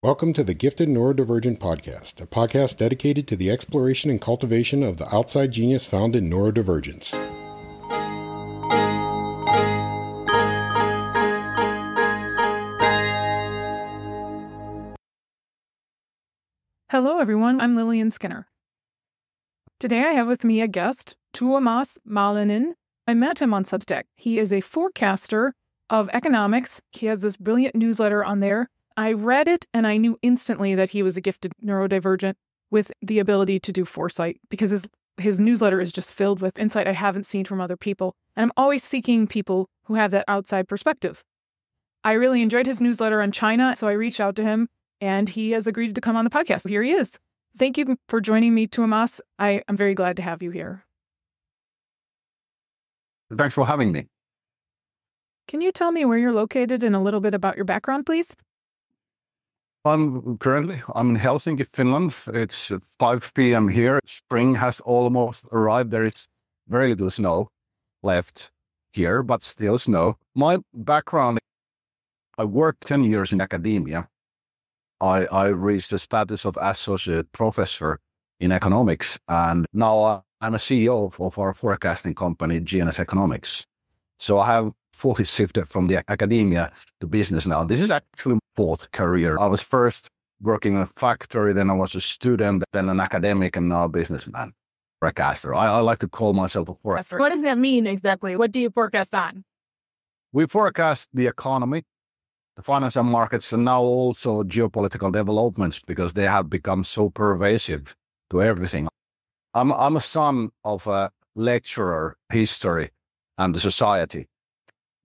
Welcome to the Gifted Neurodivergent Podcast, a podcast dedicated to the exploration and cultivation of the outside genius found in neurodivergence. Hello, everyone. I'm Lillian Skinner. Today I have with me a guest, Tuomas Malinen. I met him on Substack. He is a forecaster of economics. He has this brilliant newsletter on there. I read it and I knew instantly that he was a gifted neurodivergent with the ability to do foresight because his newsletter is just filled with insight I haven't seen from other people. And I'm always seeking people who have that outside perspective. I really enjoyed his newsletter on China, so I reached out to him and he has agreed to come on the podcast. So here he is. Thank you for joining me, Tuomas. I'm very glad to have you here. Thanks for having me. Can you tell me where you're located and a little bit about your background, please? I'm in Helsinki, Finland. It's 5 p.m. here. Spring has almost arrived. There is very little snow left here, but still snow. My background, I worked 10 years in academia. I reached the status of associate professor in economics, and now I'm a CEO of our forecasting company, GNS Economics. So I have fully shifted from the academia to business now. This is actually my fourth career. I was first working in a factory, then I was a student, then an academic, and now a businessman, forecaster. I like to call myself a forecaster. What does that mean exactly? What do you forecast on? We forecast the economy, the financial markets, and now also geopolitical developments because they have become so pervasive to everything. I'm a son of a lecturer, history, and the society.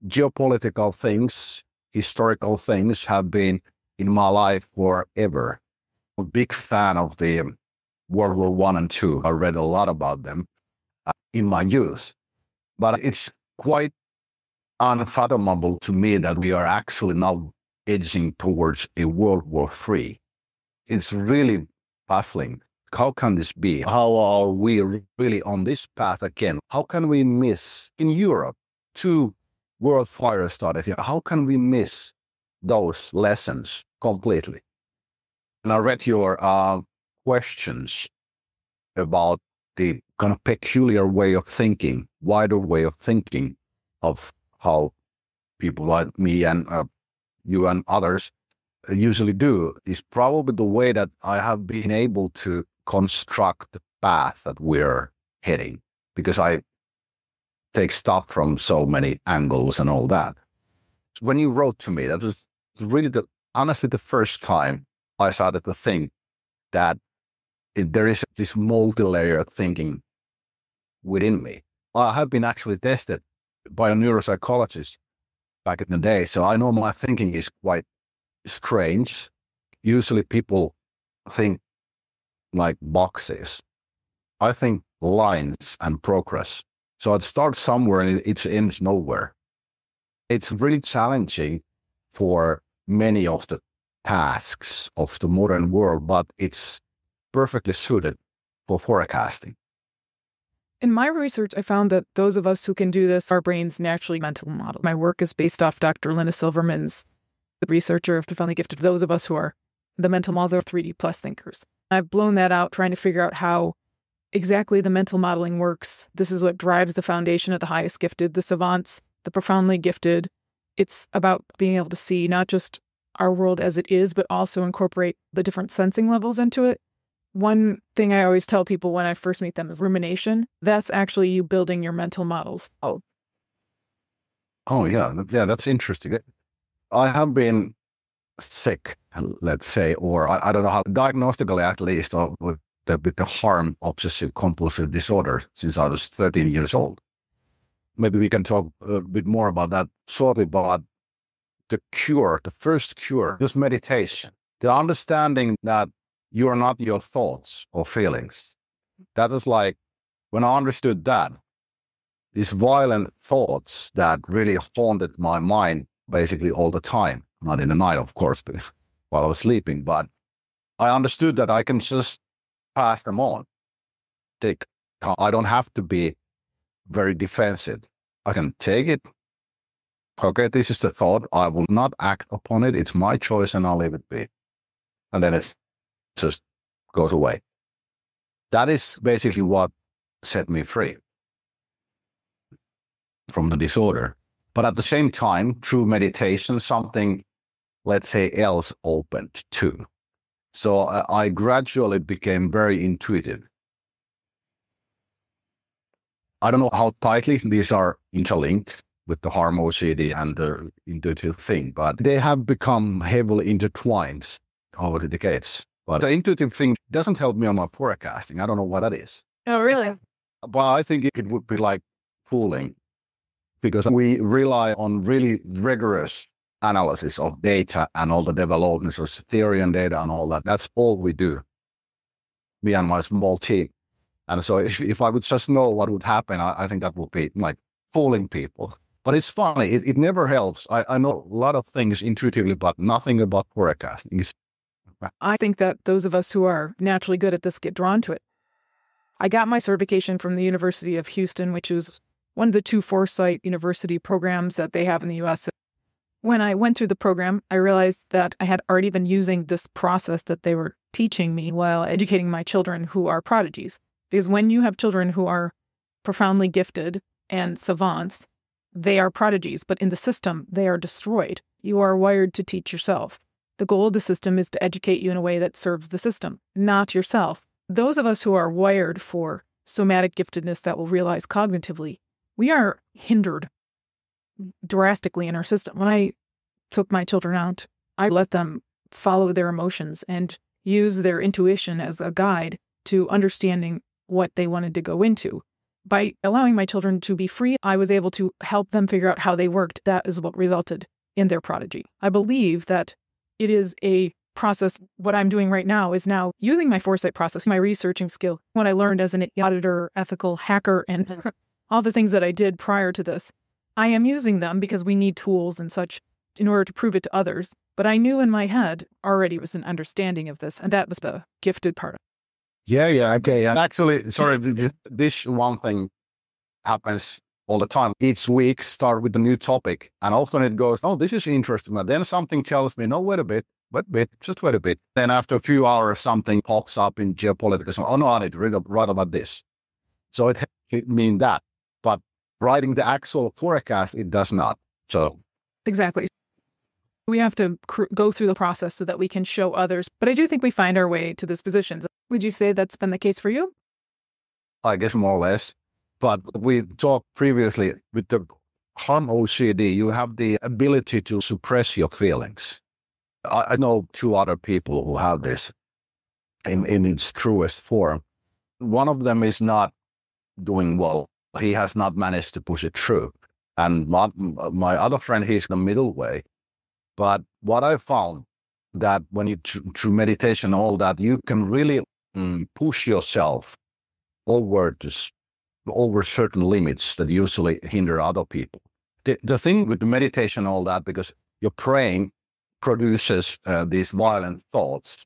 Geopolitical things, historical things have been in my life forever. I'm a big fan of the World War I and II. I read a lot about them in my youth. But it's quite unfathomable to me that we are actually now edging towards a World War III. It's really baffling. How can this be? How are we really on this path again? How can we miss in Europe 2 world fires started here? How can we miss those lessons completely? And I read your questions about the kind of peculiar way of thinking, wider way of thinking of how people like me and you and others usually do is probably the way that I have been able to construct the path that we're heading, because I take stuff from so many angles and all that. When you wrote to me, that was really honestly the first time I started to think that there is this multi-layered thinking within me. I have been actually tested by a neuropsychologist back in the day, so I know my thinking is quite strange. Usually people think like boxes. I think lines and progress. So it starts somewhere and it ends nowhere. It's really challenging for many of the tasks of the modern world, but it's perfectly suited for forecasting. In my research, I found that those of us who can do this, our brains naturally mental model. My work is based off Dr. Linda Silverman's, the researcher of Divinely Gifted, those of us who are the mental model 3D plus thinkers. I've blown that out, trying to figure out how exactly the mental modeling works. This is what drives the foundation of the highest gifted, the savants, the profoundly gifted. It's about being able to see not just our world as it is, but also incorporate the different sensing levels into it. One thing I always tell people when I first meet them is rumination. That's actually you building your mental models. Oh, yeah, that's interesting. I have been sick, let's say, or I don't know how, diagnostically at least, with the harm obsessive compulsive disorder since I was 13 years old. Maybe we can talk a bit more about that shortly, but the cure, the first cure, just meditation. The understanding that you are not your thoughts or feelings. That is like, when I understood that, these violent thoughts that really haunted my mind basically all the time, not in the night, of course, but while I was sleeping, but I understood that I can just pass them on. I don't have to be very defensive. I can take it. Okay, this is the thought. I will not act upon it. It's my choice and I'll leave it be. and then it just goes away. That is basically what set me free from the disorder. But at the same time, through meditation, something, let's say, else opened too. So I gradually became very intuitive. I don't know how tightly these are interlinked with the harm OCD and the intuitive thing, but they have become heavily intertwined over the decades. But the intuitive thing doesn't help me on my forecasting. I don't know what that is. Oh, really? But I think it would be like fooling, because we rely on really rigorous analysis of data and all the developments of theory and data and all that. That's all we do, me and my small team. And so if I would just know what would happen, I think that would be like fooling people. But it's funny. It never helps. I know a lot of things intuitively, but nothing about forecasting. I think that those of us who are naturally good at this get drawn to it. I got my certification from the University of Houston, which is one of the 2 Foresight University programs that they have in the U.S. When I went through the program, I realized that I had already been using this process that they were teaching me while educating my children who are prodigies. Because when you have children who are profoundly gifted and savants, they are prodigies, but in the system, they are destroyed. You are wired to teach yourself. The goal of the system is to educate you in a way that serves the system, not yourself. Those of us who are wired for somatic giftedness that will realize cognitively, we are hindered drastically in our system. When I took my children out, I let them follow their emotions and use their intuition as a guide to understanding what they wanted to go into. By allowing my children to be free, I was able to help them figure out how they worked. That is what resulted in their prodigy. I believe that it is a process. What I'm doing right now is now using my foresight process, my researching skill, what I learned as an auditor, ethical hacker, and all the things that I did prior to this. I am using them because we need tools and such in order to prove it to others. But I knew in my head already was an understanding of this, and that was the gifted part. Yeah, okay. And actually, sorry, this one thing happens all the time. Each week, start with a new topic, and often it goes, oh, this is interesting. And then something tells me, no, wait a bit, just wait a bit. Then after a few hours, something pops up in Geopolitical. So, oh, no, I need to write about this. So it means that. But writing the actual forecast, it does not. So exactly. We have to go through the process so that we can show others. But I do think we find our way to this position. Would you say that's been the case for you? I guess more or less. But we talked previously with the harm OCD, you have the ability to suppress your feelings. I know 2 other people who have this in its truest form. One of them is not doing well. He has not managed to push it through. And my other friend, he's the middle way. But what I found that when you through meditation, all that, you can really push yourself over certain limits that usually hinder other people. The thing with the meditation, all that, because your brain produces these violent thoughts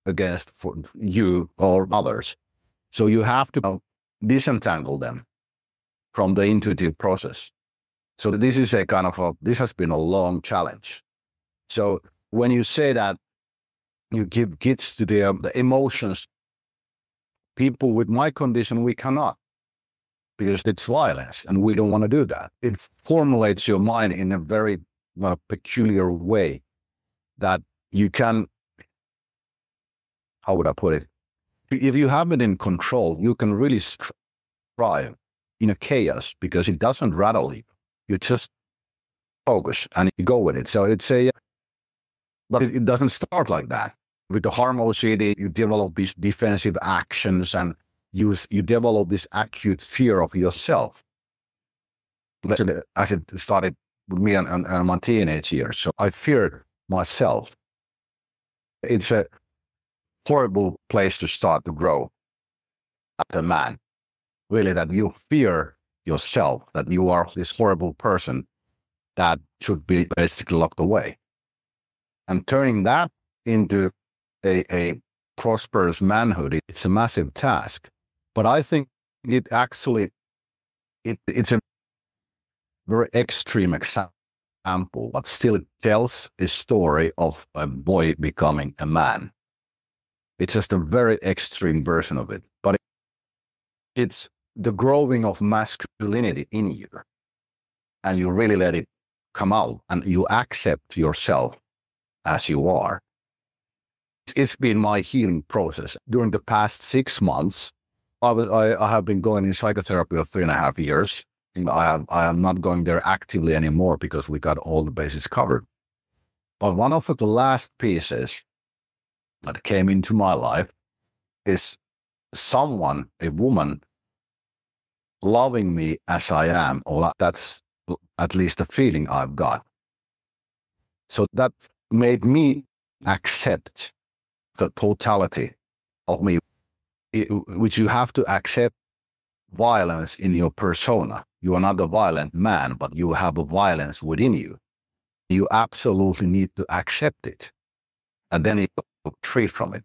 against you or others. So you have to disentangle them from the intuitive process. So this is this has been a long challenge. So when you say that you give gifts to the emotions, people with my condition, we cannot, because it's violence and we don't want to do that. It formulates your mind in a very peculiar way that you can, how would I put it? If you have it in control, you can really thrive in a chaos because it doesn't rattle you. You just focus and you go with it. So but it doesn't start like that. With the harm OCD, you develop these defensive actions and you develop this acute fear of yourself. As it started with me and my teenage years. So I feared myself. It's a horrible place to start to grow as a man. Really, that you fear yourself, that you are this horrible person that should be basically locked away. And turning that into a prosperous manhood, it's a massive task. But I think it actually, it's a very extreme example, but still it tells a story of a boy becoming a man. It's just a very extreme version of it. But it's the growing of masculinity in you. And you really let it come out and you accept yourself as you are. It's been my healing process. During the past 6 months, I have been going in psychotherapy for 3.5 years. I am not going there actively anymore because we got all the bases covered. But one of the last pieces that came into my life is someone, a woman, loving me as I am, or that's at least the feeling I've got. So that made me accept the totality of me, which you have to accept violence in your persona. You are not a violent man, but you have a violence within you. You absolutely need to accept it, and then you go free from it.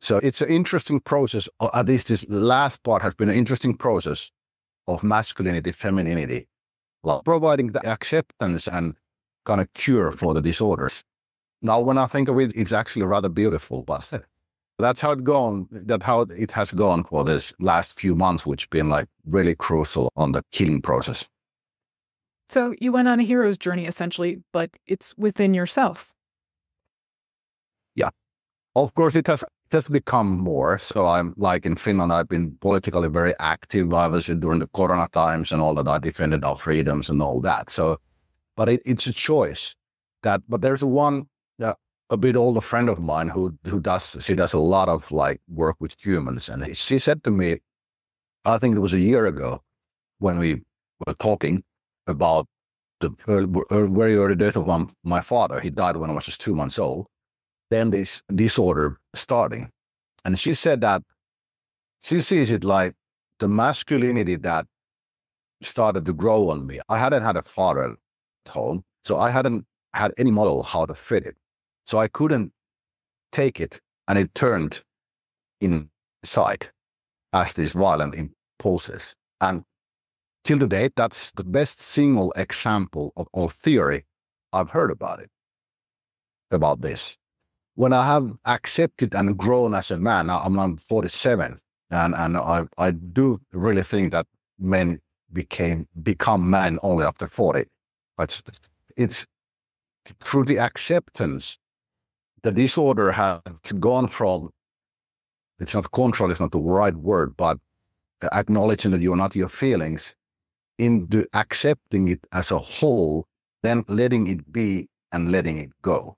So it's an interesting process, or at least this last part has been an interesting process of masculinity, femininity, like providing the acceptance and kind of cure for the disorders. Now, when I think of it, it's actually rather beautiful, but that's how it has gone for this last few months, which has been like really crucial on the healing process. So you went on a hero's journey, essentially, but it's within yourself. Yeah. Of course, it has become more. So I'm like in Finland, I've been politically very active. Obviously, during the Corona times and all that, I defended our freedoms and all that. So, but it's a choice. But there's a bit older friend of mine who does a lot of like work with humans, and she said to me, I think it was a year ago, when we were talking about the very early death of my father. He died when I was just 2 months old. Then this disorder starting, and she said that she sees it like the masculinity that started to grow on me. I hadn't had a father at home, so I hadn't had any model how to fit it. So I couldn't take it, and it turned inside as these violent impulses. And till today, that's the best single example of theory I've heard about this. When I have accepted and grown as a man, now I'm 47, and I do really think that men become men only after 40. But it's through the acceptance. The disorder has gone from, it's not control, it's not the right word, but acknowledging that you're not your feelings, into accepting it as a whole, then letting it be and letting it go.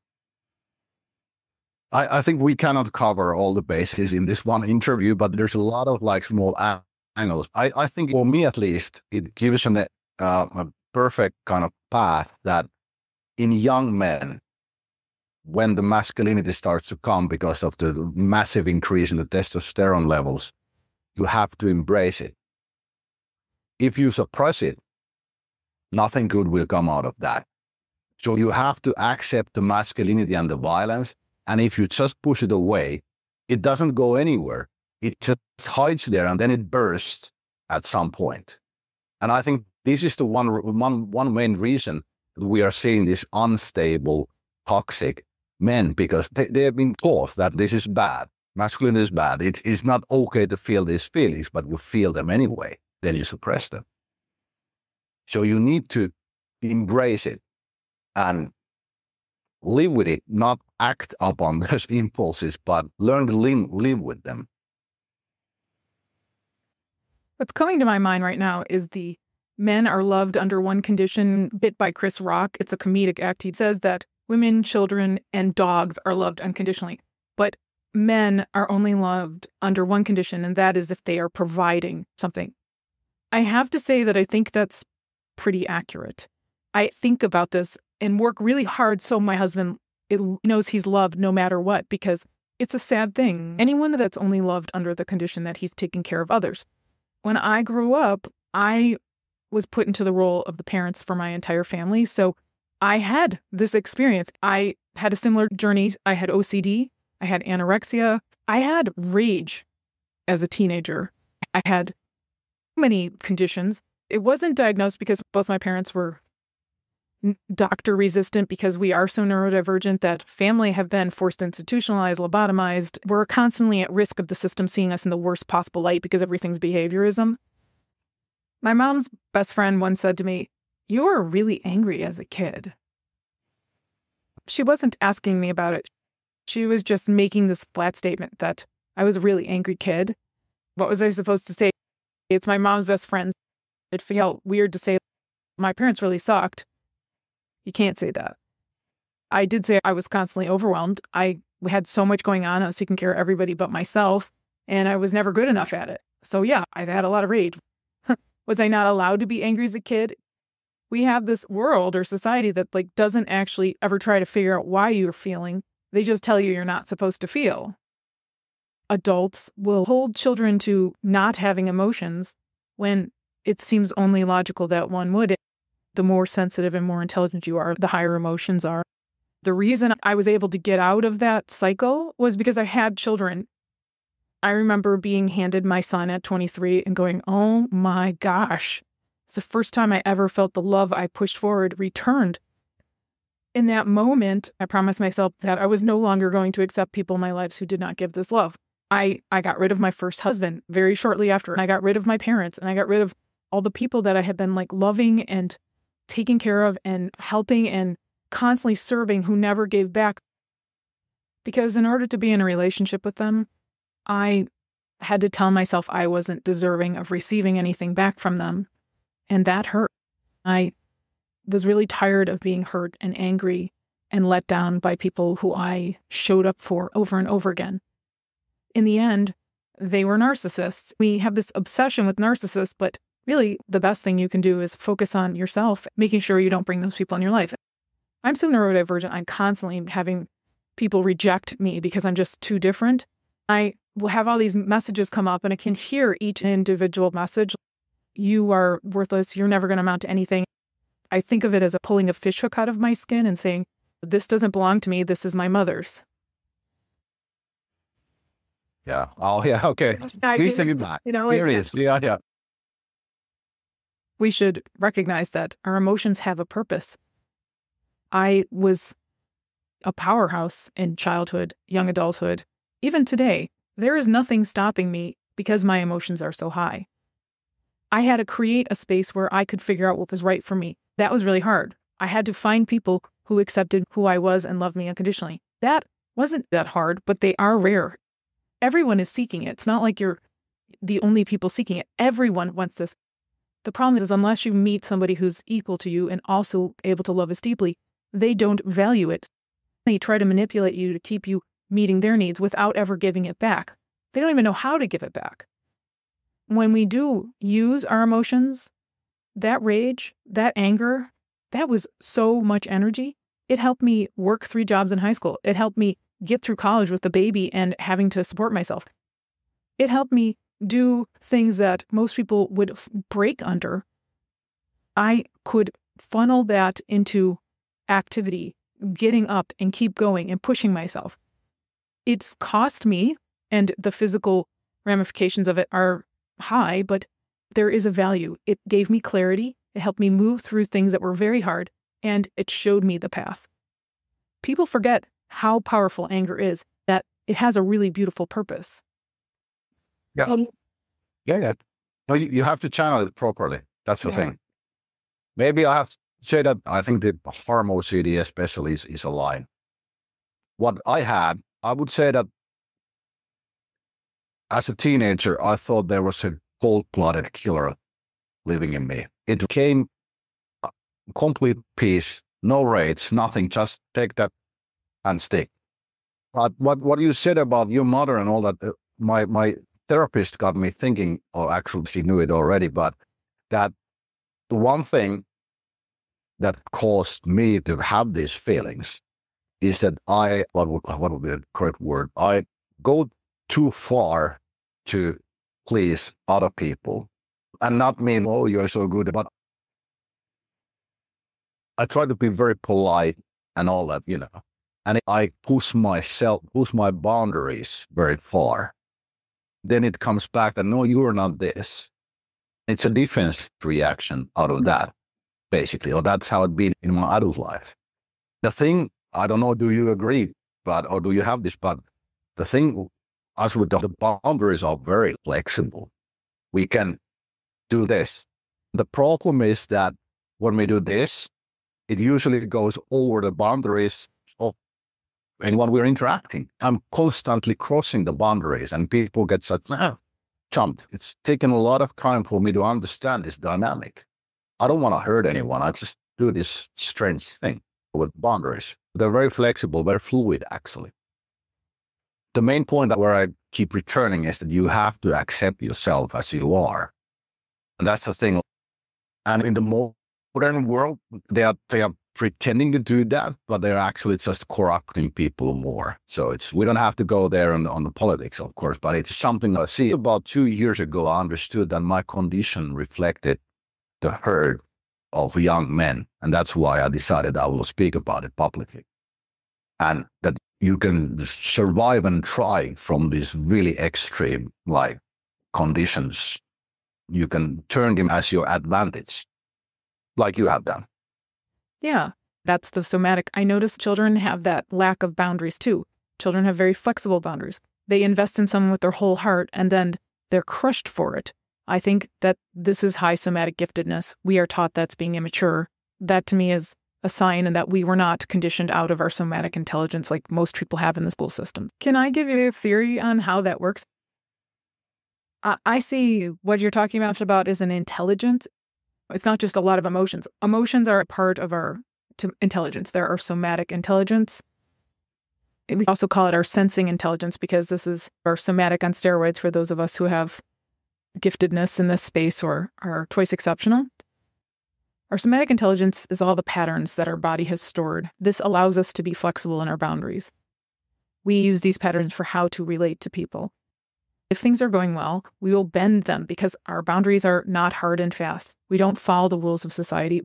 I think we cannot cover all the bases in this one interview, but there's a lot of like small angles. I think for me at least, it gives a perfect kind of path that in young men, when the masculinity starts to come because of the massive increase in the testosterone levels, you have to embrace it. If you suppress it, nothing good will come out of that. So you have to accept the masculinity and the violence. And if you just push it away, it doesn't go anywhere. It just hides there, and then it bursts at some point. And I think this is the one main reason we are seeing this unstable, toxic men, because they have been taught that this is bad. Masculinity is bad. It is not okay to feel these feelings, but you feel them anyway. Then you suppress them. So you need to embrace it and live with it, not act upon those impulses, but learn to live with them. What's coming to my mind right now is the men are loved under one condition, bit by Chris Rock. It's a comedic act. He says that women, children, and dogs are loved unconditionally, but men are only loved under one condition, and that is if they are providing something. I have to say that I think that's pretty accurate. I think about this and work really hard so my husband knows he's loved no matter what, because it's a sad thing. Anyone that's only loved under the condition that he's taking care of others. When I grew up, I was put into the role of the parents for my entire family. So I had this experience. I had a similar journey. I had OCD. I had anorexia. I had rage as a teenager. I had many conditions. It wasn't diagnosed because both my parents were doctor resistant because we are so neurodivergent that family have been forced institutionalized, lobotomized. We're constantly at risk of the system seeing us in the worst possible light because everything's behaviorism. My mom's best friend once said to me, "You were really angry as a kid." She wasn't asking me about it. She was just making this flat statement that I was a really angry kid. What was I supposed to say? It's my mom's best friend. It felt weird to say my parents really sucked. You can't say that. I did say I was constantly overwhelmed. I had so much going on. I was taking care of everybody but myself, and I was never good enough at it. So yeah, I've had a lot of rage. Was I not allowed to be angry as a kid? We have this world or society that doesn't actually ever try to figure out why you're feeling. They just tell you you're not supposed to feel. Adults will hold children to not having emotions when it seems only logical that one would. The more sensitive and more intelligent you are, the higher emotions are. The reason I was able to get out of that cycle was because I had children. I remember being handed my son at 23 and going, oh my gosh, it's the first time I ever felt the love I pushed forward returned. In that moment, I promised myself that I was no longer going to accept people in my lives who did not give this love. I got rid of my first husband very shortly after, and I got rid of my parents, and I got rid of all the people that I had been loving and taking care of and helping and constantly serving who never gave back. Because in order to be in a relationship with them, I had to tell myself I wasn't deserving of receiving anything back from them. And that hurt. I was really tired of being hurt and angry and let down by people who I showed up for over and over again. In the end, they were narcissists. We have this obsession with narcissists, but really the best thing you can do is focus on yourself, making sure you don't bring those people in your life. I'm so neurodivergent, I'm constantly having people reject me because I'm just too different. I will have all these messages come up and I can hear each individual message. You are worthless. You're never going to amount to anything. I think of it as pulling a fish hook out of my skin and saying, this doesn't belong to me. This is my mother's. Yeah. Oh, yeah. Okay. Please take it back. Here it is. Yeah. We should recognize that our emotions have a purpose. I was a powerhouse in childhood, young adulthood. Even today, there is nothing stopping me because my emotions are so high. I had to create a space where I could figure out what was right for me. That was really hard. I had to find people who accepted who I was and loved me unconditionally. That wasn't that hard, but they are rare. Everyone is seeking it. It's not like you're the only people seeking it. Everyone wants this. The problem is unless you meet somebody who's equal to you and also able to love us deeply, they don't value it. They try to manipulate you to keep you meeting their needs without ever giving it back. They don't even know how to give it back. When we do use our emotions, that rage, that anger, that was so much energy. It helped me work 3 jobs in high school. It helped me get through college with a baby and having to support myself. It helped me do things that most people would break under. I could funnel that into activity, getting up and keep going and pushing myself. It's cost me, and the physical ramifications of it are high, but there is a value. It gave me clarity. It helped me move through things that were very hard, and it showed me the path. People forget how powerful anger is, that it has a really beautiful purpose. Yeah. Yeah. No, you have to channel it properly. That's the thing. Maybe I have to say that I think the harm OCD especially is a line. What I had, I would say that as a teenager, I thought there was a cold-blooded killer living in me. It became a complete peace, no rage, nothing, just take that and stick. But what you said about your mother and all that, my therapist got me thinking, or actually she knew it already, but that the one thing that caused me to have these feelings is that what would be the correct word? I go too far to please other people, and not mean, oh, you're so good, but I try to be very polite and all that, and I push my boundaries very far. Then it comes back that, no, you're not this. It's a defense reaction out of that. basically, or that's how it's been in my adult life. The thing, I don't know, do you agree, or do you have this, but the thing, as with the boundaries are very flexible. We can do this. The problem is that when we do this, it usually goes over the boundaries of anyone we're interacting. I'm constantly crossing the boundaries and people get such jumped. It's taken a lot of time for me to understand this dynamic. I don't want to hurt anyone. I just do this strange thing with boundaries. They're very flexible, very fluid, actually. The main point where I keep returning is that you have to accept yourself as you are. And that's the thing. And in the modern world, they are pretending to do that, but they're actually just corrupting people more. So we don't have to go there on the politics, of course, but it's something I see. About 2 years ago, I understood that my condition reflected the herd of young men. And that's why I decided I will speak about it publicly. And that you can survive and thrive from these really extreme conditions. You can turn them as your advantage, like you have done. Yeah, that's the somatic. I notice children have that lack of boundaries too. Children have very flexible boundaries. They invest in someone with their whole heart and then they're crushed for it. I think that this is high somatic giftedness. We are taught that's being immature. That to me is a sign and that we were not conditioned out of our somatic intelligence like most people have in the school system. Can I give you a theory on how that works? I see what you're talking about is an intelligence. It's not just a lot of emotions. Emotions are a part of our intelligence. There are somatic intelligence. We also call it our sensing intelligence because this is our somatic on steroids for those of us who have giftedness in this space or are twice exceptional. Our somatic intelligence is all the patterns that our body has stored. This allows us to be flexible in our boundaries. We use these patterns for how to relate to people. If things are going well, we will bend them because our boundaries are not hard and fast. We don't follow the rules of society.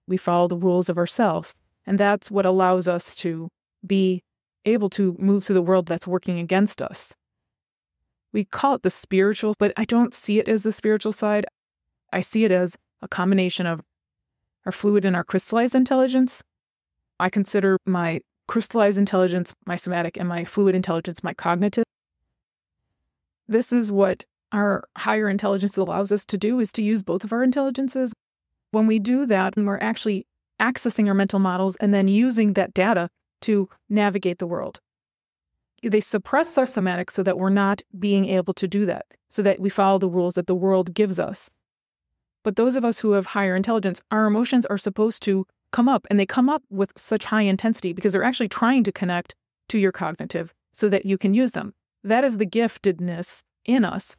We follow the rules of ourselves. And that's what allows us to be able to move through the world that's working against us. We call it the spiritual, but I don't see it as the spiritual side. I see it as a combination of our fluid and our crystallized intelligence. I consider my crystallized intelligence my somatic and my fluid intelligence my cognitive. This is what our higher intelligence allows us to do, is to use both of our intelligences. When we do that, we're actually accessing our mental models and then using that data to navigate the world. They suppress our somatic so that we're not being able to do that, so that we follow the rules that the world gives us. But those of us who have higher intelligence, our emotions are supposed to come up, and they come up with such high intensity because they're actually trying to connect to your cognitive so that you can use them. That is the giftedness in us,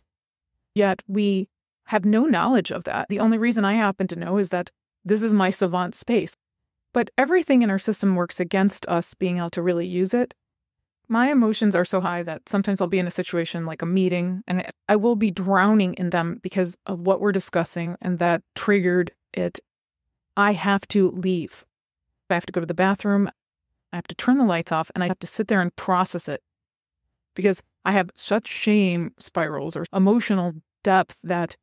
yet we have no knowledge of that. The only reason I happen to know is that this is my savant space. But everything in our system works against us being able to really use it. My emotions are so high that sometimes I'll be in a situation like a meeting and I will be drowning in them because of what we're discussing, and that triggered it. I have to leave. I have to go to the bathroom. I have to turn the lights off, and I have to sit there and process it because I have such shame spirals or emotional depth that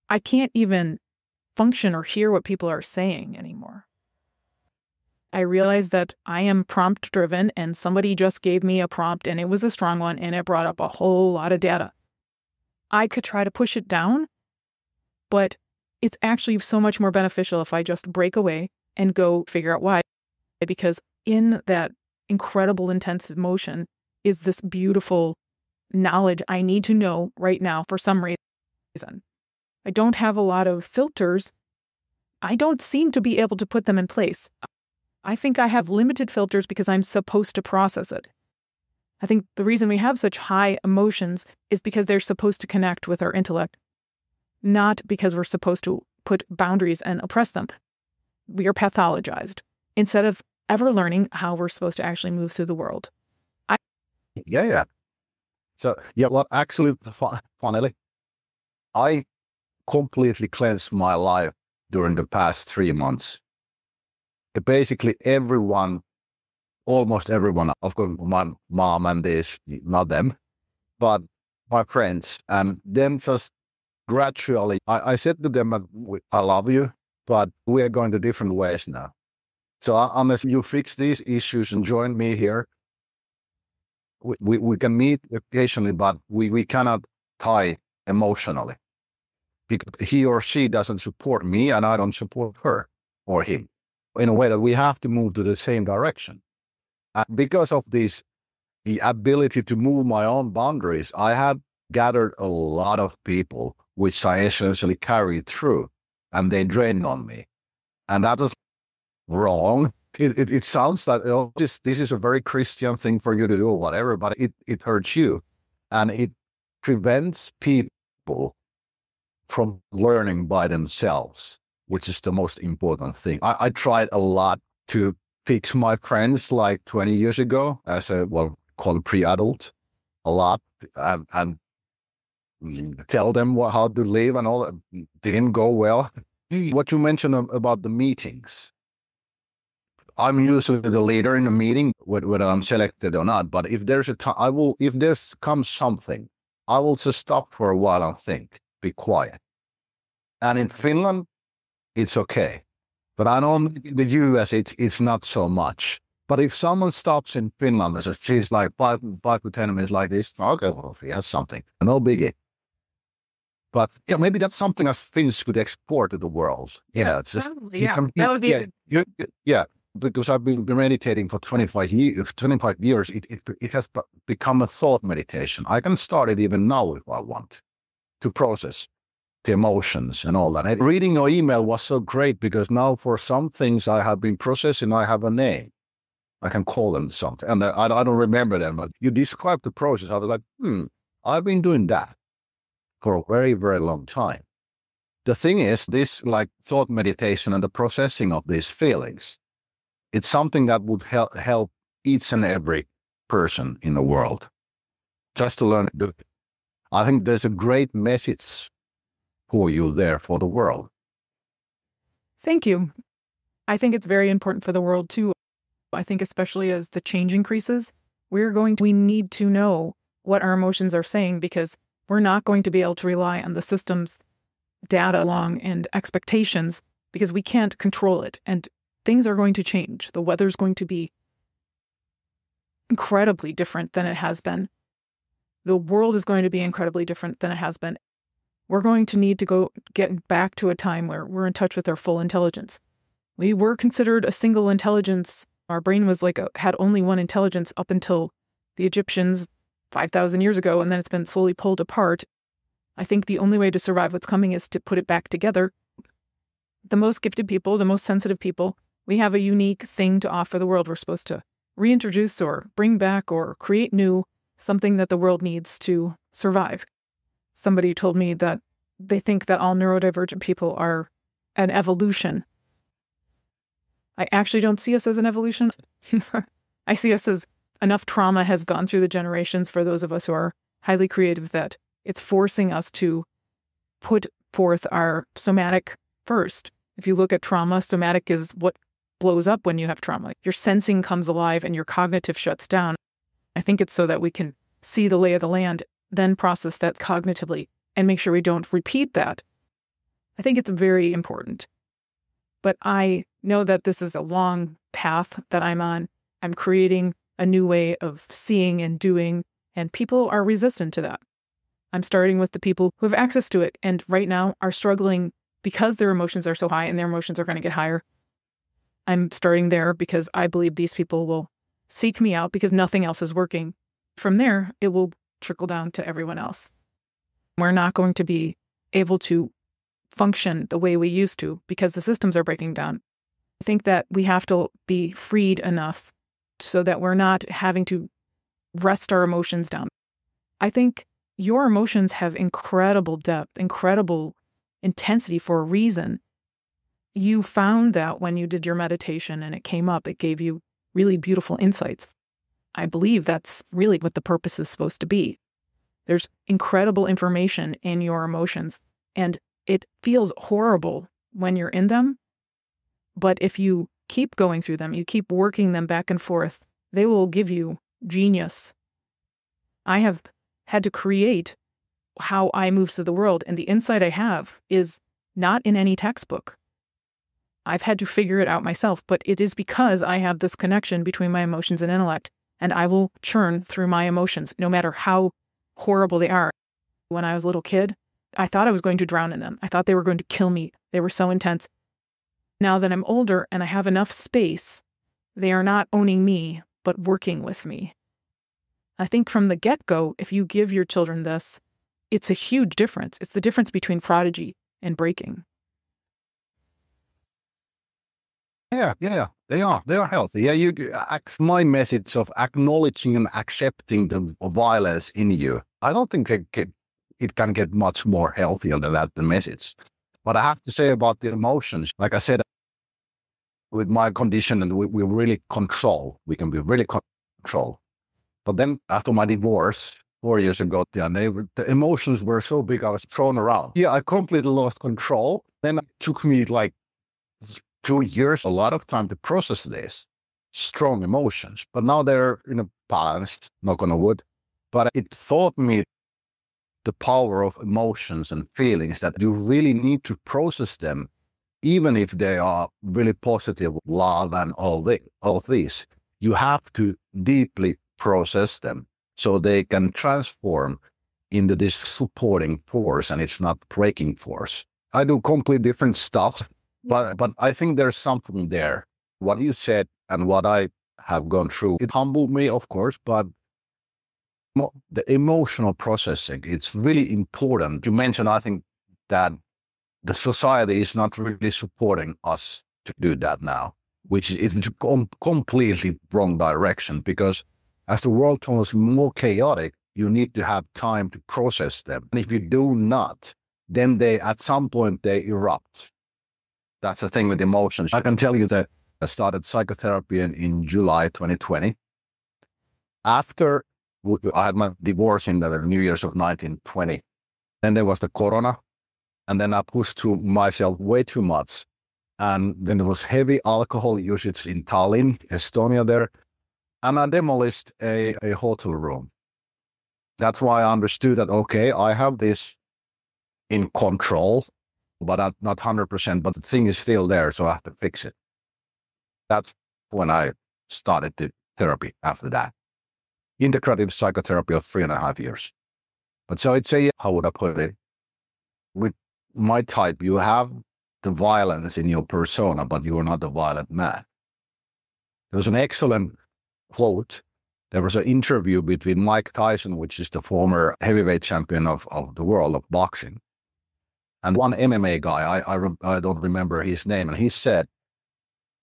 I can't even function or hear what people are saying anymore. I realized that I am prompt driven, and somebody just gave me a prompt and it was a strong one and it brought up a whole lot of data. I could try to push it down, but it's actually so much more beneficial if I just break away and go figure out why. Because in that incredible intense emotion is this beautiful knowledge I need to know right now for some reason. I don't have a lot of filters. I don't seem to be able to put them in place. I think I have limited filters because I'm supposed to process it. I think the reason we have such high emotions is because they're supposed to connect with our intellect, not because we're supposed to put boundaries and oppress them. We are pathologized instead of ever learning how we're supposed to actually move through the world. Yeah. So, well, actually, finally, I completely cleansed my life during the past 3 months. Basically almost everyone, of course, my mom and this, not them, but my friends, and then just gradually, I said to them, I love you, but we are going to different ways now. So unless you fix these issues and join me here, we can meet occasionally, but we cannot tie emotionally. Because he or she doesn't support me and I don't support her or him. In a way that we have to move to the same direction. And because of this, the ability to move my own boundaries, I have gathered a lot of people which I essentially carried through, and they drained on me. And that was wrong. It sounds that this is a very Christian thing for you to do or whatever, but it hurts you. And it prevents people from learning by themselves, which is the most important thing. I tried a lot to fix my friends like 20 years ago as a, called pre-adult, a lot, and tell them how to live and all that. Didn't go well. What you mentioned about the meetings, I'm usually the leader in a meeting, whether I'm selected or not. But if there's a time, if there's comes something, I will just stop for a while and think, be quiet. And in Finland, it's okay. But I know in the US, it's not so much. But if someone stops in Finland and says, geez, like 5 to 10 minutes like this, okay, well, if he has something, no biggie. But yeah, maybe that's something that Finns could export to the world. Yeah, It's just, that would be because I've been meditating for 25 years, it has become a thought meditation. I can start it even now if I want to process the emotions and all that. And reading your email was so great because now for some things I have been processing, I have a name. I can call them something. And I don't remember them, but you described the process. I was like, I've been doing that for a very, very long time. The thing is, this like thought meditation and the processing of these feelings, it's something that would help each and every person in the world just to learn to do it. I think there's a great message for you there for the world. Thank you. I think it's very important for the world too. I think especially as the change increases, we need to know what our emotions are saying, because we're not going to be able to rely on the system's data along and expectations, because we can't control it. And things are going to change. The weather's going to be incredibly different than it has been. The world is going to be incredibly different than it has been. We're going to need to get back to a time where we're in touch with our full intelligence. We were considered a single intelligence. Our brain was had only one intelligence up until the Egyptians 5,000 years ago, and then it's been slowly pulled apart. I think the only way to survive what's coming is to put it back together. The most gifted people, the most sensitive people, we have a unique thing to offer the world. We're supposed to reintroduce or bring back or create new, something that the world needs to survive. Somebody told me that they think that all neurodivergent people are an evolution. I actually don't see us as an evolution. I see us as enough trauma has gone through the generations for those of us who are highly creative that it's forcing us to put forth our somatic first. If you look at trauma, somatic is what blows up when you have trauma. Your sensing comes alive and your cognitive shuts down. I think it's so that we can see the lay of the land, then process that cognitively and make sure we don't repeat that. I think it's very important. But I know that this is a long path that I'm on. I'm creating a new way of seeing and doing, and people are resistant to that. I'm starting with the people who have access to it and right now are struggling because their emotions are so high and their emotions are going to get higher. I'm starting there because I believe these people will seek me out because nothing else is working. From there, it will trickle down to everyone else. We're not going to be able to function the way we used to because the systems are breaking down. I think that we have to be freed enough so that we're not having to rest our emotions down. I think your emotions have incredible depth, incredible intensity for a reason. You found that when you did your meditation and it came up, it gave you really beautiful insights. I believe that's really what the purpose is supposed to be. There's incredible information in your emotions, and it feels horrible when you're in them. But if you keep going through them, you keep working them back and forth, they will give you genius. I have had to create how I move through the world, and the insight I have is not in any textbook. I've had to figure it out myself, but it is because I have this connection between my emotions and intellect, and I will churn through my emotions, no matter how horrible they are. When I was a little kid, I thought I was going to drown in them. I thought they were going to kill me. They were so intense. Now that I'm older and I have enough space, they are not owning me, but working with me. I think from the get-go, if you give your children this, it's a huge difference. It's the difference between prodigy and breaking. Yeah, they are healthy. Yeah, my message of acknowledging and accepting the violence in you, I don't think it can get much more healthier than that, the message. But I have to say about the emotions, like I said, with my condition, and we really control. We can be really control. But then after my divorce 4 years ago, the emotions were so big, I was thrown around. Yeah, I completely lost control. Then it took me like 2 years, a lot of time to process this strong emotions. But now they're in a balance, knock on wood. But it taught me the power of emotions and feelings, that you really need to process them, even if they are really positive, love and all these. You have to deeply process them so they can transform into this supporting force, and it's not breaking force. I do completely different stuff, but I think there's something there. What you said and what I have gone through, it humbled me, of course, but the emotional processing, it's really important. You mentioned, I think, that the society is not really supporting us to do that now, which is completely wrong direction, because as the world turns more chaotic, you need to have time to process them. And if you do not, then at some point they erupt. That's the thing with emotions. I can tell you that I started psychotherapy in July 2020. After I had my divorce in the New Year's of 1920, then there was the corona, and then I pushed to myself way too much. And then there was heavy alcohol usage in Tallinn, Estonia there, and I demolished a hotel room. That's why I understood that, okay, I have this in control, but not 100%, but the thing is still there, so I have to fix it. That's when I started the therapy after that. Integrative psychotherapy of 3.5 years. But so it's how would I put it? With my type, you have the violence in your persona, but you are not a violent man. There was an excellent quote. There was an interview between Mike Tyson, which is the former heavyweight champion of the world of boxing, and one MMA guy, I don't remember his name, and he said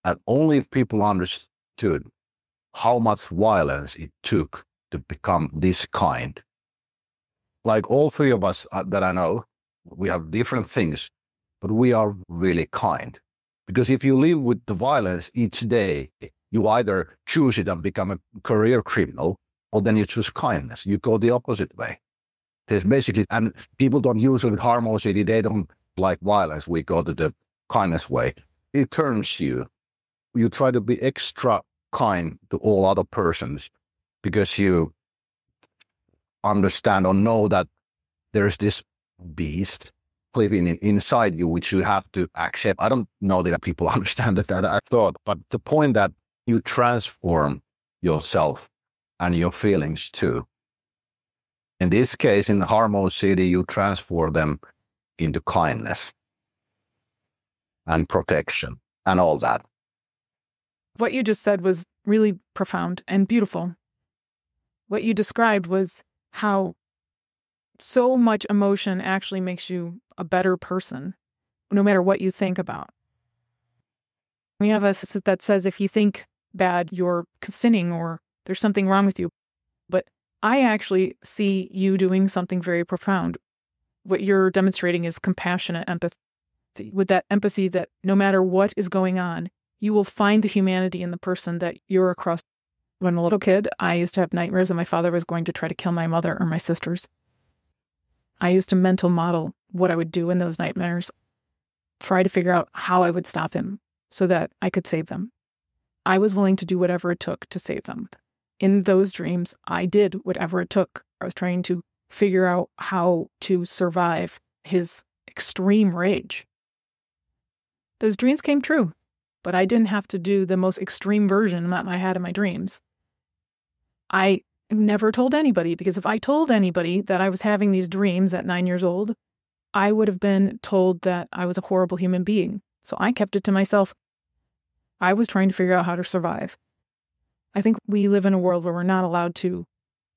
that only if people understood how much violence it took to become this kind. Like all three of us that I know, we have different things, but we are really kind. Because if you live with the violence each day, you either choose it and become a career criminal, or then you choose kindness. You go the opposite way. There's basically, and people don't usually harmosity, they don't like violence. We go to the kindness way. It turns you try to be extra kind to all other persons because you understand or know that there's this beast living inside you, which you have to accept. I don't know that people understand that I thought, but the point that you transform yourself and your feelings too. In this case, in Harmo City, you transform them into kindness and protection and all that. What you just said was really profound and beautiful. What you described was how so much emotion actually makes you a better person, no matter what you think about. We have a that says if you think bad, you're sinning or there's something wrong with you. But I actually see you doing something very profound. What you're demonstrating is compassionate empathy. With that empathy that no matter what is going on, you will find the humanity in the person that you're across. When a little kid, I used to have nightmares that my father was going to try to kill my mother or my sisters. I used to mental model what I would do in those nightmares, try to figure out how I would stop him so that I could save them. I was willing to do whatever it took to save them. In those dreams, I did whatever it took. I was trying to figure out how to survive his extreme rage. Those dreams came true, but I didn't have to do the most extreme version that I had in my dreams. I never told anybody, because if I told anybody that I was having these dreams at 9 years old, I would have been told that I was a horrible human being. So I kept it to myself. I was trying to figure out how to survive. I think we live in a world where we're not allowed to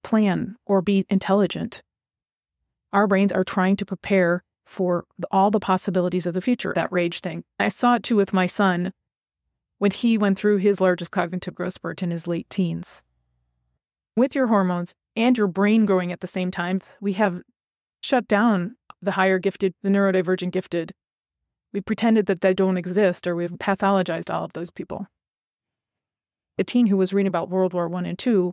plan or be intelligent. Our brains are trying to prepare for all the possibilities of the future, that rage thing. I saw it too with my son when he went through his largest cognitive growth spurt in his late teens. With your hormones and your brain growing at the same time, we have shut down the higher gifted, the neurodivergent gifted. We pretended that they don't exist, or we've pathologized all of those people. A teen who was reading about World War I and II,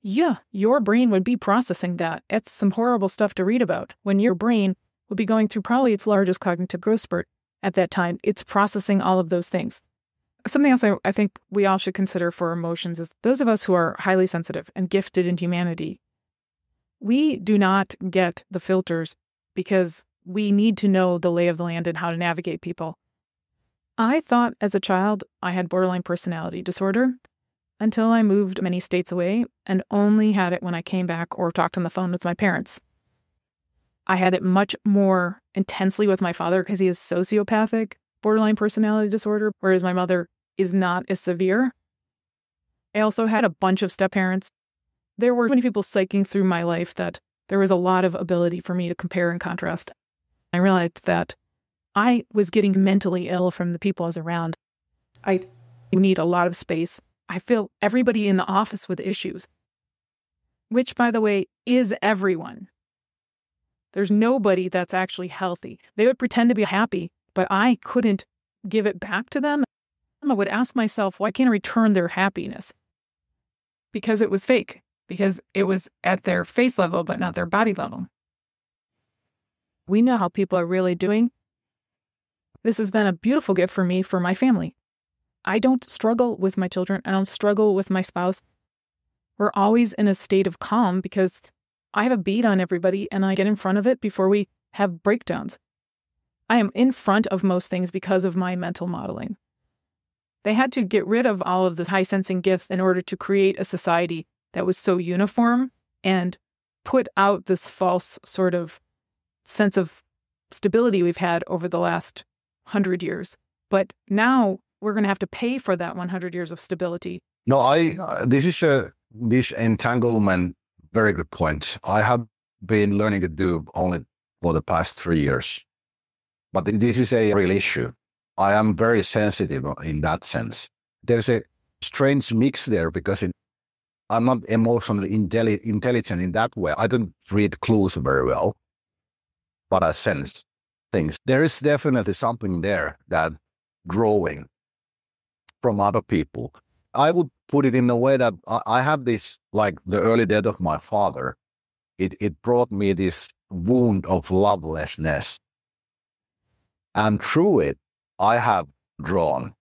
yeah, your brain would be processing that. It's some horrible stuff to read about. When your brain would be going through probably its largest cognitive growth spurt at that time, it's processing all of those things. Something else I think we all should consider for emotions is those of us who are highly sensitive and gifted in humanity, we do not get the filters because we need to know the lay of the land and how to navigate people. I thought as a child I had borderline personality disorder until I moved many states away and only had it when I came back or talked on the phone with my parents. I had it much more intensely with my father because he is sociopathic borderline personality disorder, whereas my mother is not as severe. I also had a bunch of step-parents. There were many people psyching through my life that there was a lot of ability for me to compare and contrast. I realized that I was getting mentally ill from the people I was around. I need a lot of space. I feel everybody in the office with issues, which, by the way, is everyone. There's nobody that's actually healthy. They would pretend to be happy, but I couldn't give it back to them. I would ask myself, why can't I return their happiness? Because it was fake. Because it was at their face level, but not their body level. We know how people are really doing. This has been a beautiful gift for me, for my family. I don't struggle with my children. I don't struggle with my spouse. We're always in a state of calm because I have a beat on everybody and I get in front of it before we have breakdowns. I am in front of most things because of my mental modeling. They had to get rid of all of the high sensing gifts in order to create a society that was so uniform and put out this false sort of sense of stability we've had over the last 100 years. But now we're going to have to pay for that 100 years of stability. No, this is this entanglement, very good point. I have been learning to do only for the past 3 years. But this is a real issue. I am very sensitive in that sense. There's a strange mix there because I'm not emotionally intelligent in that way. I don't read clues very well, but I sense things. There is definitely something there that growing from other people. I would put it in a way that I have this, like the early death of my father, it brought me this wound of lovelessness. And through it, I have drawn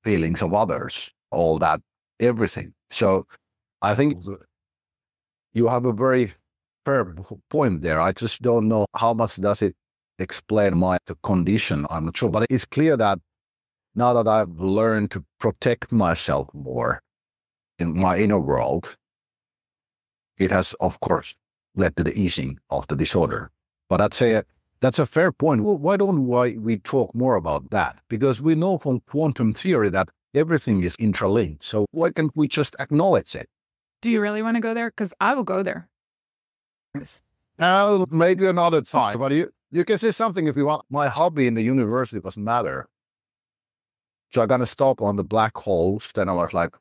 feelings of others, all that, everything. So I think you have a very fair point there. I just don't know how much does it explain my condition. I'm not sure. But it's clear that now that I've learned to protect myself more in my inner world, it has, of course, led to the easing of the disorder. But that's a fair point. Well, why don't we talk more about that? Because we know from quantum theory that everything is interlinked. So why can't we just acknowledge it? Do you really want to go there? Because I will go there. Maybe another time. But you can say something if you want. My hobby in the university was matter. So I'm going to stop on the black holes. Then I was like,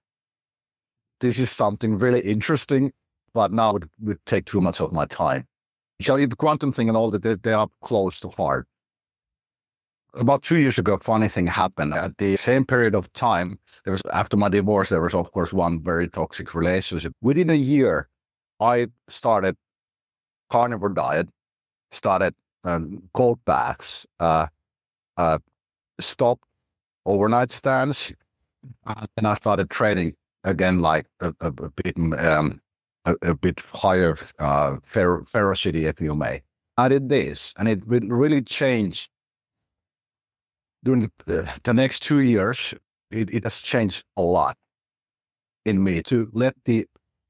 this is something really interesting, but now it would take too much of my time. So the quantum thing and all that, they are close to heart. About 2 years ago, a funny thing happened. At the same period of time, after my divorce, there was, of course, one very toxic relationship. Within a year, I started carnivore diet, started cold baths, stopped overnight stands, and I started training again, like a bit higher ferocity, if you may. I did this, and it really changed during the next 2 years, it has changed a lot in me to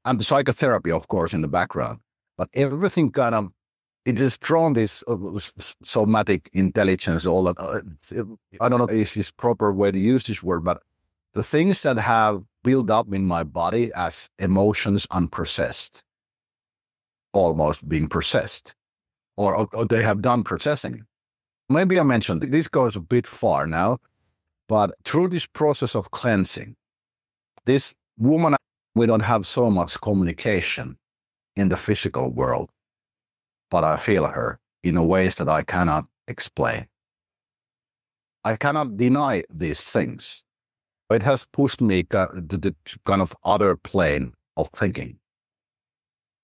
and the psychotherapy, of course, in the background, but everything kind of, it has drawn this somatic intelligence, all that. I don't know if it's this proper way to use this word, but the things that have built up in my body as emotions unprocessed, almost being processed, or they have done processing. Maybe I mentioned, this goes a bit far now, but through this process of cleansing, this woman, we don't have so much communication in the physical world, but I feel her in ways that I cannot explain. I cannot deny these things. It has pushed me to the kind of other plane of thinking.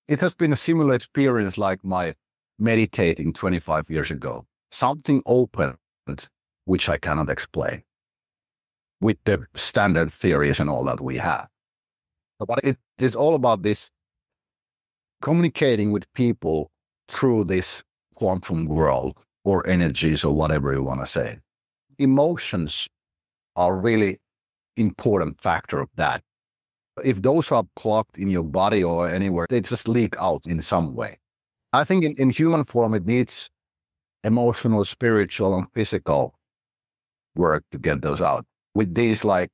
It has been a similar experience like my meditating 25 years ago. Something opened which I cannot explain with the standard theories and all that we have. But it is all about this communicating with people through this quantum world or energies or whatever you want to say. Emotions are really important factor of that. If those are blocked in your body or anywhere, they just leak out in some way. I think in human form, it needs emotional, spiritual, and physical work to get those out. With these 4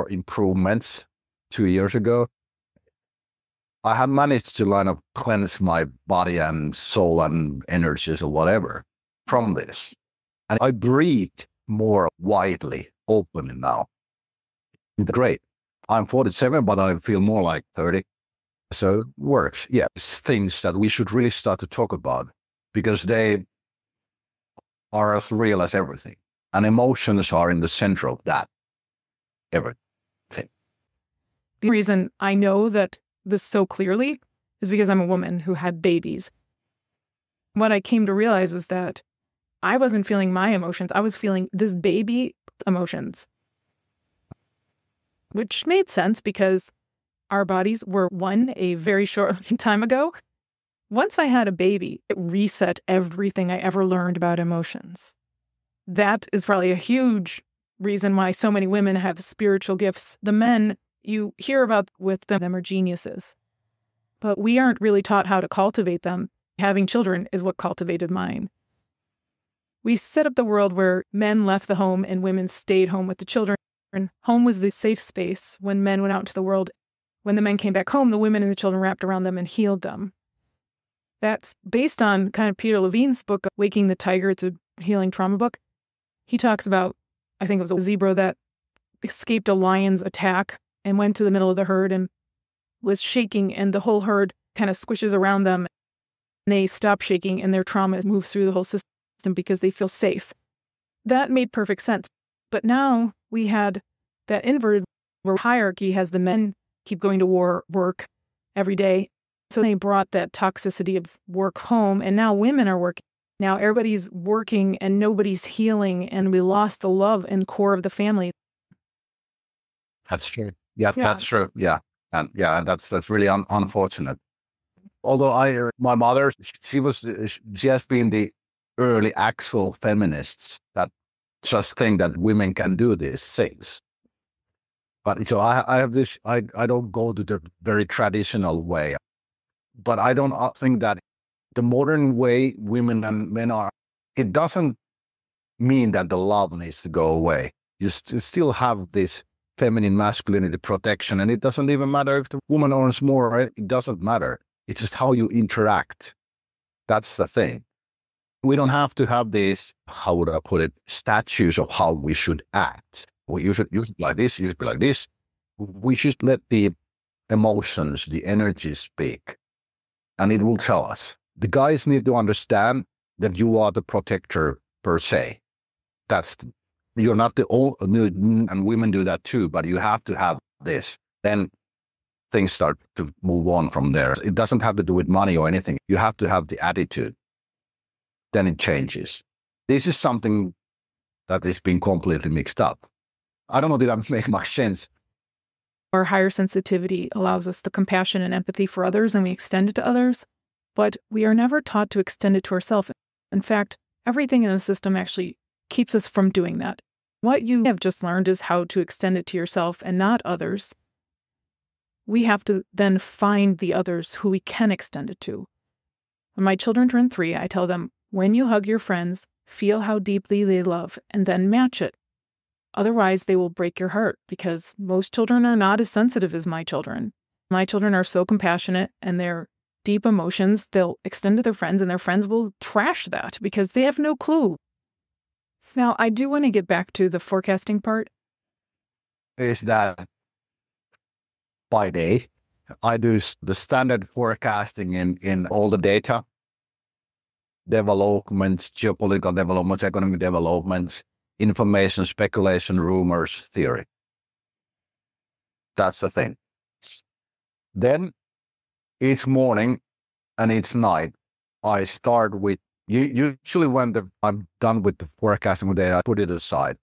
improvements 2 years ago, I have managed to line up cleanse my body and soul and energies or whatever from this. And I breathe more widely, openly now. It's great. I'm 47, but I feel more like 30. So it works. Yeah, it's things that we should really start to talk about because they are as real as everything. And emotions are in the center of that. Everything. The reason I know that this so clearly is because I'm a woman who had babies. What I came to realize was that I wasn't feeling my emotions. I was feeling this baby emotions, which made sense because our bodies were one a very short time ago. Once I had a baby, it reset everything I ever learned about emotions. That is probably a huge reason why so many women have spiritual gifts. The men you hear about with them are geniuses, but we aren't really taught how to cultivate them. Having children is what cultivated mine. We set up the world where men left the home and women stayed home with the children. Home was the safe space when men went out into the world. When the men came back home, the women and the children wrapped around them and healed them. That's based on kind of Peter Levine's book, Waking the Tiger. It's a healing trauma book. He talks about, I think it was a zebra that escaped a lion's attack and went to the middle of the herd and was shaking, and the whole herd kind of squishes around them. And they stop shaking and their trauma moves through the whole system because they feel safe. That made perfect sense. But now we had that inverted hierarchy has the men keep going to work every day. So they brought that toxicity of work home, and now women are working. Now everybody's working and nobody's healing, and we lost the love and core of the family. That's true. Yeah, that's true. Yeah. And that's really unfortunate. Although my mother, she has been the early actual feminists that just think that women can do these things. But so I have this, I don't go to the very traditional way, but I don't think that the modern way women and men are, it doesn't mean that the love needs to go away. You still have this feminine masculinity protection, and it doesn't even matter if the woman earns more, right? It doesn't matter. It's just how you interact. That's the thing. We don't have to have these, how would I put it, statues of how we should act. You should use it like this, you should be like this. We should let the emotions, the energy speak, and it will tell us. The guys need to understand that you are the protector per se. You're not the only, and women do that too, but you have to have this. Then things start to move on from there. It doesn't have to do with money or anything. You have to have the attitude. Then it changes. This is something that is being completely mixed up. I don't know, did I make much sense? Our higher sensitivity allows us the compassion and empathy for others, and we extend it to others, but we are never taught to extend it to ourselves. In fact, everything in the system actually keeps us from doing that. What you have just learned is how to extend it to yourself and not others. We have to then find the others who we can extend it to. When my children turn 3, I tell them, when you hug your friends, feel how deeply they love and then match it. Otherwise, they will break your heart because most children are not as sensitive as my children. My children are so compassionate and their deep emotions, they'll extend to their friends and their friends will trash that because they have no clue. Now, I do want to get back to the forecasting part. Is that by day, I do the standard forecasting in all the data, developments, geopolitical developments, economic developments, information, speculation, rumors, theory. That's the thing. Then each morning and each night, I start with, usually when I'm done with the forecasting data, I put it aside.